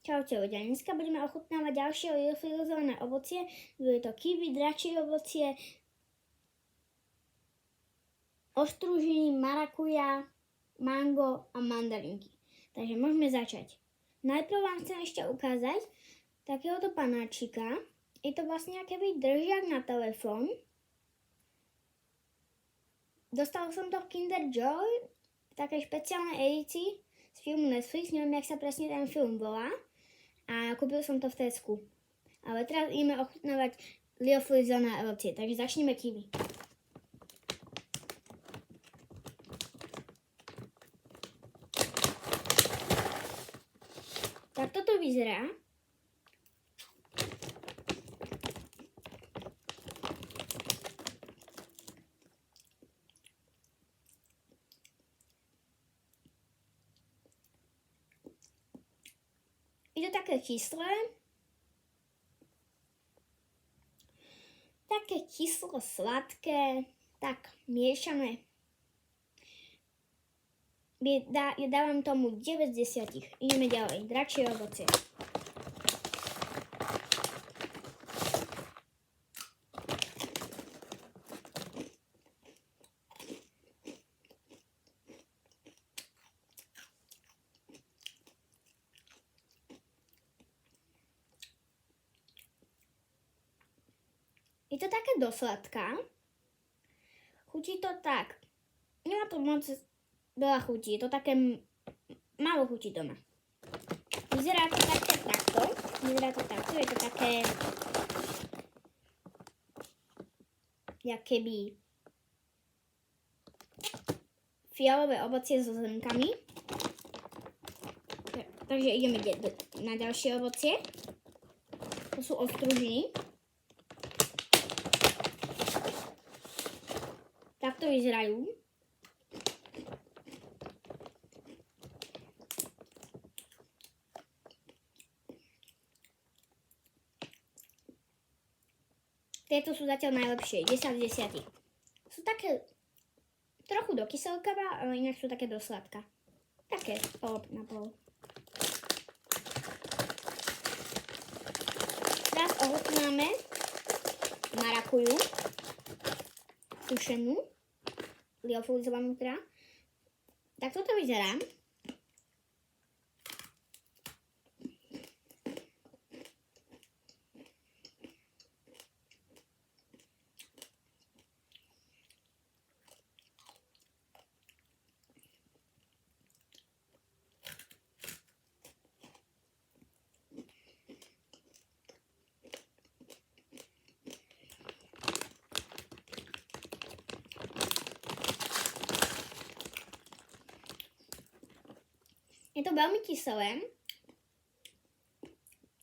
Čaute ľudia, dneska budeme ochutnávať ďalšie liofilizované ovocie. Bude to kiwi, dračie ovocie, ostružiny, marakuja, mango a mandarinky. Takže môžeme začať. Najprv vám chcem ešte ukázať takéhoto panáčika. Je to vlastne akýby držiak na telefón. Dostal som to v Kinder Joy v takej špeciálnej edícii z filmu Netflix. Neviem, jak sa presne ten film volá. A kúpil som to v Tesku. Ale teraz ideme ochutnávať liofilizované ovocie. Takže začneme kiwi. Tak toto vyzerá. Je to také kyslé. Také kyslo-sladké. Tak, miešané. Ja dávam tomu 9 z 10. Ideme ďalej. Dračie ovocie. Je to také dosladká. Chutí to tak. Nemá to moc veľa chutí. Je to také málo chutí doma. Vyzerá to takto. Je to také jak keby fialové ovocie so zrnkami. Takže ideme na ďalšie ovocie. To sú ostružiny. Takto vyzerajú. Tieto sú zatiaľ najlepšie. 10 z 10. Sú také trochu dokyselkavé, ale inak sú také dosladká. Také pol na pol. Teraz ochutnáme marakuju. Sušenú. Liofilizovanú teda. Tak toto vyzerá. Je to veľmi kyselé,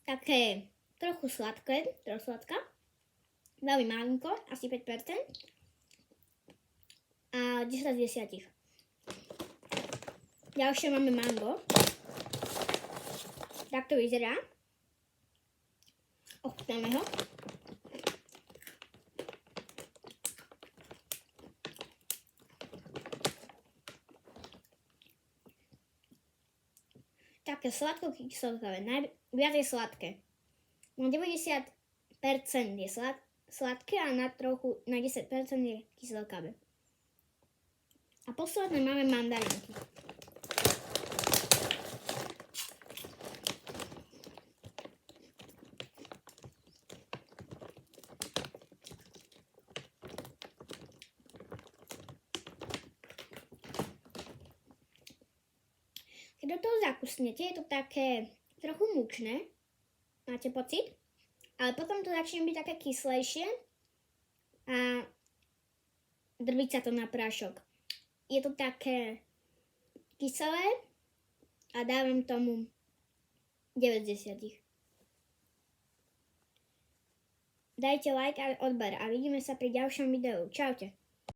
také trochu sladké, sladká, veľmi malinko, asi 5% a 10 z 10. Ďalšie máme mango, tak to vyzerá, ochutnáme ho. Také sladko-kyselkavé, viac je sladké. Na 90% je sladké a na 10% je kyselkavé. A posledné máme mandarinky. Keď do toho zakusnete, je to také trochu mučné, máte pocit, ale potom to začne byť také kyslejšie a drbí sa to na prášok. Je to také kyselé a dávam tomu 9 z 10. Dajte like a odber a vidíme sa pri ďalšom videu. Čaute.